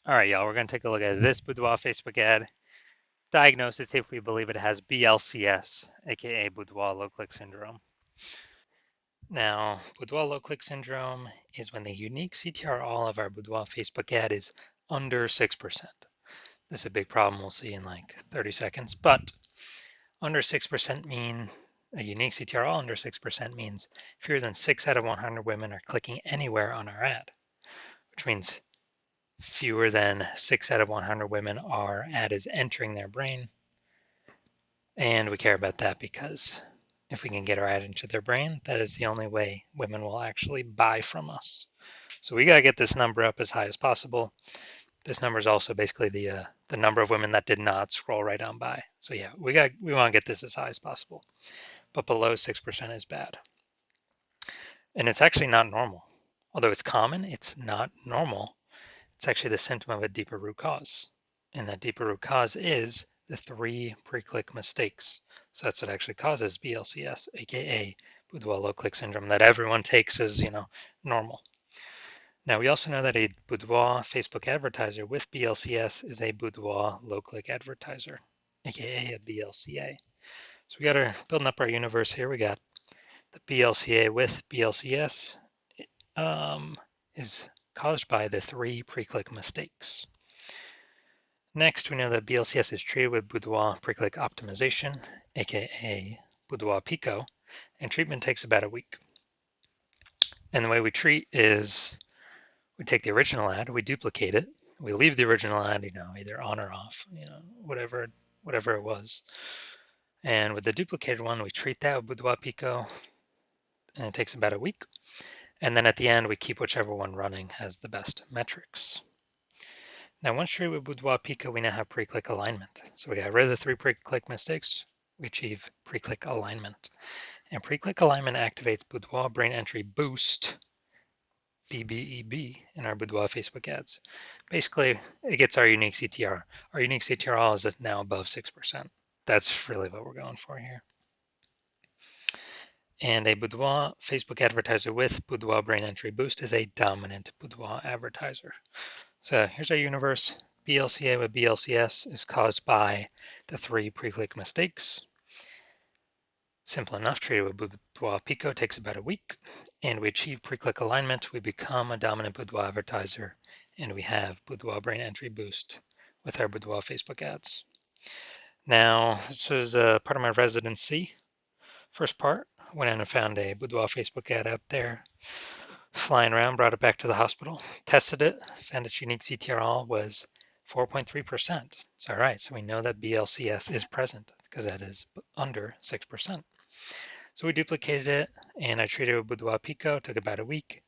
All right, y'all, we're going to take a look at this Boudoir Facebook ad. Diagnose it, see if we believe it has BLCS, aka Boudoir low click syndrome. Now, Boudoir low click syndrome is when the unique CTR all of our Boudoir Facebook ad is under 6%. This is a big problem we'll see in like 30 seconds, but under 6% mean a unique CTR all under 6% means fewer than 6 out of 100 women are clicking anywhere on our ad, which means fewer than 6 out of 100 women our ad is entering their brain. And we care about that because if we can get our ad into their brain, that is the only way women will actually buy from us. So we got to get this number up as high as possible. This number is also basically the number of women that did not scroll right on by. So yeah, we want to get this as high as possible. But below 6% is bad. And it's actually not normal. Although it's common, it's not normal. It's actually the symptom of a deeper root cause. And that deeper root cause is the 3 pre-click mistakes. So that's what actually causes BLCS, aka Boudoir low click syndrome, that everyone takes as, normal. Now we also know that a Boudoir Facebook advertiser with BLCS is a Boudoir low click advertiser, aka a BLCA. So we got our building up our universe here. We got the BLCA with BLCS is caused by the 3 pre-click mistakes. Next, we know that BLCS is treated with Boudoir pre-click optimization, aka Boudoir Pico, and treatment takes about a week. And the way we treat is we take the original ad, we duplicate it, we leave the original ad, either on or off, whatever it was. And with the duplicated one, we treat that with Boudoir Pico, and it takes about a week. And then at the end, we keep whichever one running has the best metrics. Now, once treated with Boudoir Pico, we now have pre-click alignment. So we got rid of the 3 pre-click mistakes. We achieve pre-click alignment. And pre-click alignment activates Boudoir Brain Entry Boost, BBEB, in our Boudoir Facebook ads. Basically, it gets our unique CTR. Our unique CTR is now above 6%. That's really what we're going for here. And a Boudoir Facebook advertiser with Boudoir Brain Entry Boost is a dominant Boudoir advertiser. So here's our universe. BLCA with BLCS is caused by the 3 pre-click mistakes. Simple enough, treated with Boudoir Pico takes about a week, and we achieve pre-click alignment. We become a dominant Boudoir advertiser, and we have Boudoir Brain Entry Boost with our Boudoir Facebook ads. Now, this was part of my residency. First part, went in and found a Boudoir Facebook ad out there, flying around, brought it back to the hospital, tested it, found its unique CTR was 4.3%. So, all right, so we know that BLCS is present because that is under 6%. So we duplicated it, and I treated it with Boudoir Pico, took about a week,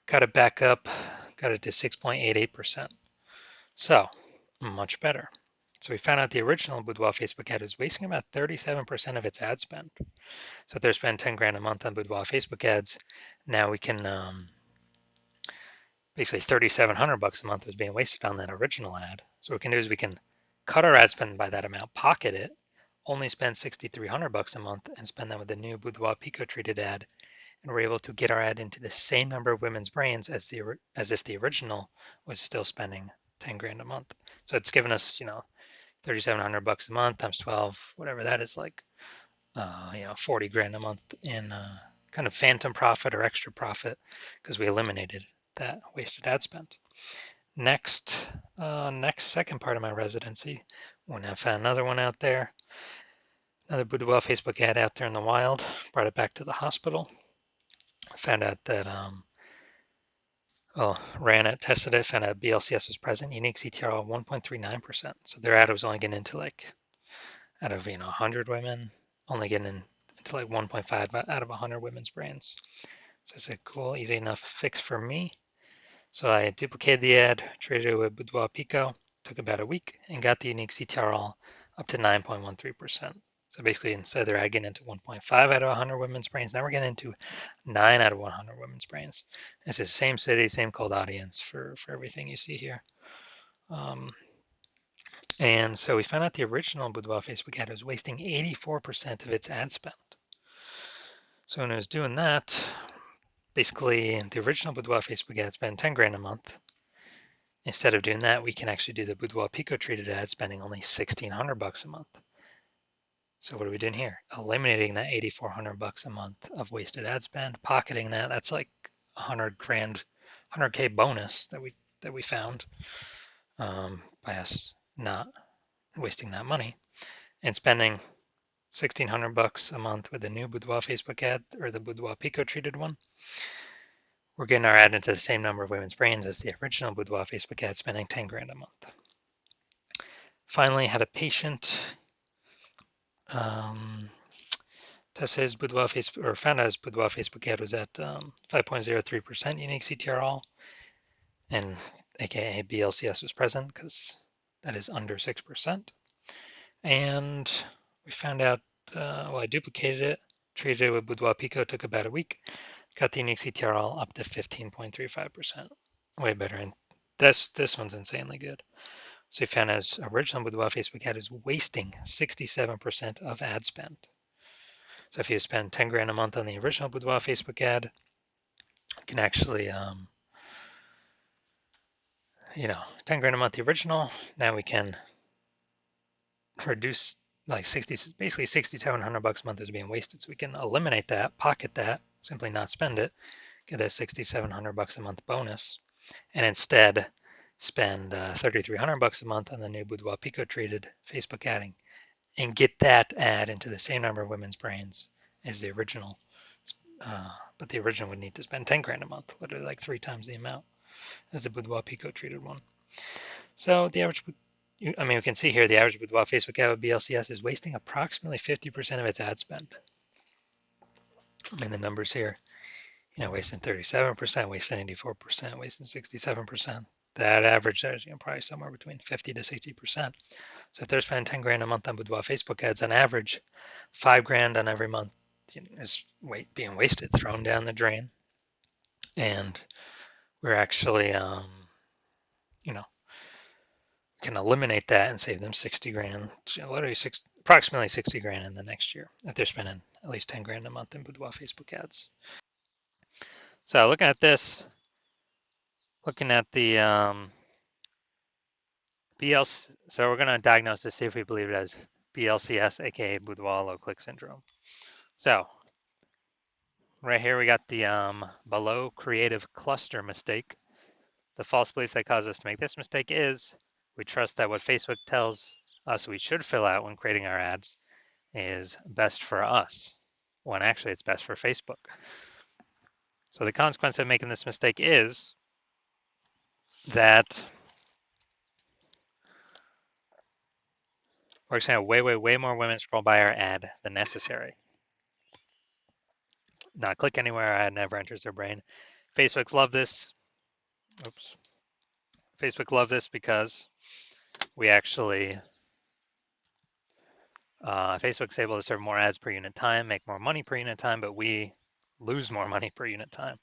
got it back up, got it to 6.88%. So, much better. So we found out the original Boudoir Facebook ad was wasting about 37% of its ad spend. So if they're spending 10 grand a month on Boudoir Facebook ads, now we can basically 3,700 bucks a month was being wasted on that original ad. So what we can do is we can cut our ad spend by that amount, pocket it, only spend 6,300 bucks a month, and spend that with the new Boudoir Pico treated ad, and we're able to get our ad into the same number of women's brains as if the original was still spending 10 grand a month. So it's given us 3,700 bucks a month times 12, whatever that is, like 40 grand a month in kind of phantom profit or extra profit because we eliminated that wasted ad spend. Next second part of my residency, when I found another one out there, another Boudoir Facebook ad out there in the wild, brought it back to the hospital, found out that ran it, tested it, found out BLCS was present, unique CTR of 1.39%. So their ad was only getting into like, out of 100 women, only getting into like 1.5 out of 100 women's brains. So I said, cool, easy enough fix for me. So I duplicated the ad, treated it with Boudoir Pico, took about a week, and got the unique CTR all up to 9.13%. So basically, instead of their ad getting into 1.5 out of 100 women's brains, now we're getting into 9 out of 100 women's brains. It's the same city, same cold audience for everything you see here. And so we found out the original Boudoir Facebook ad was wasting 84% of its ad spend. So when it was doing that, basically the original Boudoir Facebook ad spent 10 grand a month, Instead of doing that, we can actually do the Boudoir Pico treated ad spending only $1,600 a month. So what are we doing here? Eliminating that $8,400 a month of wasted ad spend, pocketing that. That's like 100 grand, 100K bonus that we found by us not wasting that money and spending $1,600 a month with the new Boudoir Facebook ad or the Boudoir Pico treated one. We're getting our ad into the same number of women's brains as the original Boudoir Facebook ad, spending 10 grand a month. Finally, had a patient test his Boudoir Facebook, or found out his Boudoir Facebook ad was at 5.03% unique CTR all, and aka BLCS was present because that is under 6%. And we found out, well, I duplicated it, treated it with Boudoir Pico, took about a week, got the unique CTR all up to 15.35%, way better. And this one's insanely good. So we found out his original Boudoir Facebook ad is wasting 67% of ad spend. So if you spend 10 grand a month on the original Boudoir Facebook ad, you can actually, 10 grand a month the original. Now we can reduce like basically $6,700 a month is being wasted. So we can eliminate that, pocket that, simply not spend it, get a $6,700 a month bonus, and instead spend $3,300 a month on the new Boudoir Pico treated Facebook adding, and get that ad into the same number of women's brains as the original. But the original would need to spend 10 grand a month, literally like 3 times the amount as the Boudoir Pico treated one. So the average, we can see here the average Boudoir Facebook ad with BLCS is wasting approximately 50% of its ad spend. The numbers here, wasting 37%, wasting 84%, wasting 67%. That average is probably somewhere between 50 to 60%. So if they're spending 10 grand a month on Boudoir Facebook ads, on average, 5 grand on every month is being wasted, thrown down the drain. And we're actually, can eliminate that and save them 60 grand, literally approximately 60 grand in the next year if they're spending at least 10 grand a month in Boudoir Facebook ads. So looking at this, looking at the BLC, so we're going to diagnose this, see if we believe it as BLCS, aka Boudoir low click syndrome. So right here we got the below creative cluster mistake. The false belief that caused us to make this mistake is we trust that what Facebook tells us we should fill out when creating our ads is best for us, when actually it's best for Facebook. So the consequence of making this mistake is that we're going to have way more women scroll by our ad than necessary. Not click anywhere our ad never enters their brain. Facebook's love this. Facebook love this because we actually, Facebook's able to serve more ads per unit time, make more money per unit time, but we lose more money per unit time.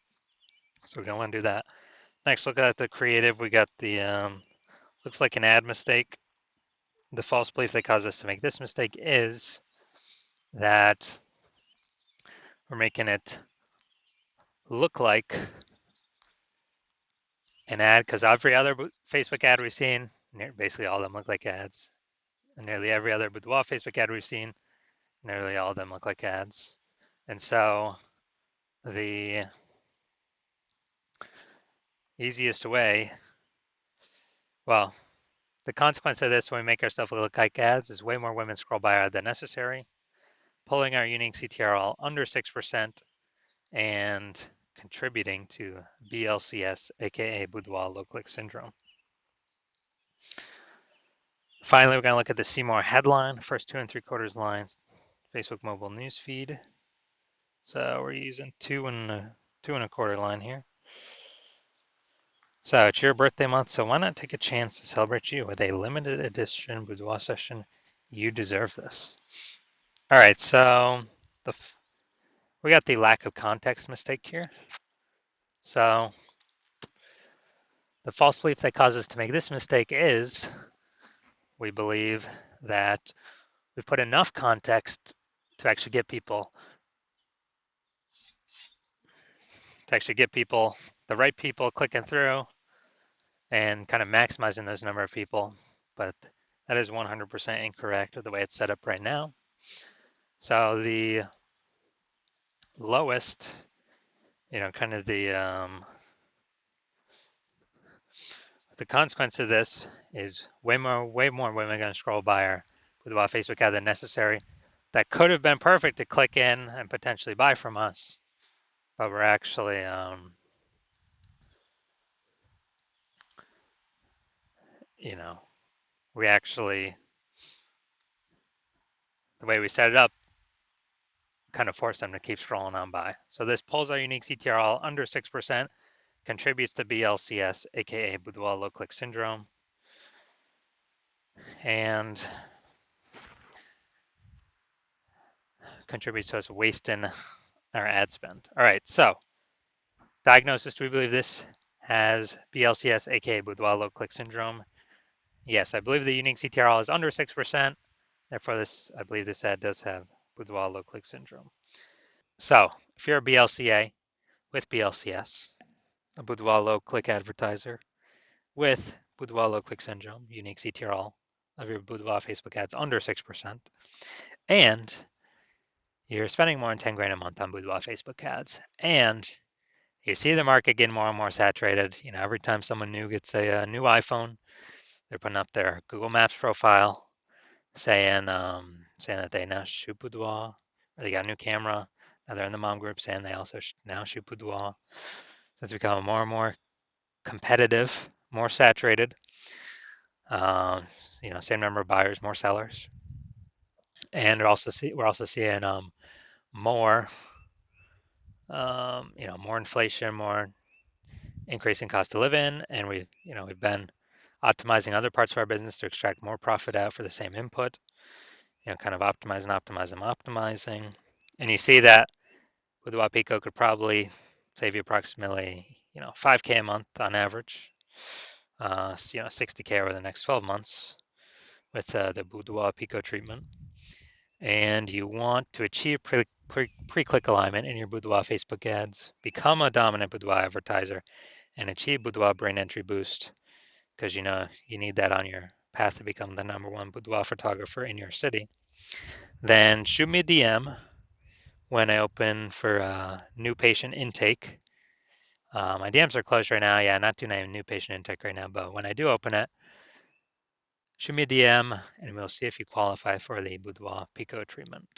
So we don't want to do that. Next, look at the creative. We got the, looks like an ad mistake. The false belief that caused us to make this mistake is that we're making it look like an ad, because every other Facebook ad we've seen, basically all of them look like ads. And nearly every other Boudoir Facebook ad we've seen, nearly all of them look like ads. And so the easiest way, well, the consequence of this when we make ourselves look like ads is way more women scroll by our ad than necessary, pulling our unique CTR all under 6%, and contributing to BLCS, aka Boudoir low click syndrome. Finally, we're going to look at the See More headline, first 2 3/4 lines, Facebook mobile news feed. So we're using 2 1/4 line here. So it's your birthday month, so why not take a chance to celebrate you with a limited edition Boudoir session? You deserve this. All right, so we got the lack of context mistake here. So the false belief that causes us to make this mistake is we believe that we put enough context to actually get people, the right people clicking through and kind of maximizing those number of people, but that is 100% incorrect with the way it's set up right now. So the lowest, kind of the consequence of this is way more women are going to scroll by our Boudoir Facebook ad than necessary. That could have been perfect to click in and potentially buy from us, but we're actually, you know, we actually, the way we set it up, kind of force them to keep scrolling on by. So this pulls our unique CTR all under 6%, contributes to BLCS, aka Boudoir low click syndrome, and contributes to us wasting our ad spend. All right, so diagnosis, do we believe this has BLCS, aka Boudoir low click syndrome? Yes, I believe the unique CTRL is under 6%. Therefore, I believe this ad does have Boudoir low click syndrome. So if you're a BLCA with BLCS, a Boudoir low click advertiser with Boudoir low click syndrome, unique CTRL of your Boudoir Facebook ads under 6%, and you're spending more than 10 grand a month on Boudoir Facebook ads, and you see the market getting more and more saturated. Every time someone new gets a new iPhone, they're putting up their Google Maps profile saying that they now shoot boudoir, or they got a new camera. Now they're in the mom group saying they also now shoot boudoir. So it's becoming more and more competitive, more saturated. Same number of buyers, more sellers, and we're also seeing more, more inflation, more increasing cost of living, and we've been optimizing other parts of our business to extract more profit out for the same input. Kind of optimizing. And you see that with Wapico could probably save you approximately, 5K a month on average, 60K over the next 12 months with the Boudoir Pico treatment. And you want to achieve pre-click alignment in your Boudoir Facebook ads, become a dominant Boudoir advertiser, and achieve Boudoir brain entry boost, because you need that on your path to become the #1 boudoir photographer in your city. Then shoot me a DM when I open for new patient intake. My DMs are closed right now. Yeah, not doing any new patient intake right now, but when I do open it, shoot me a DM and we'll see if you qualify for the Boudoir Pico treatment.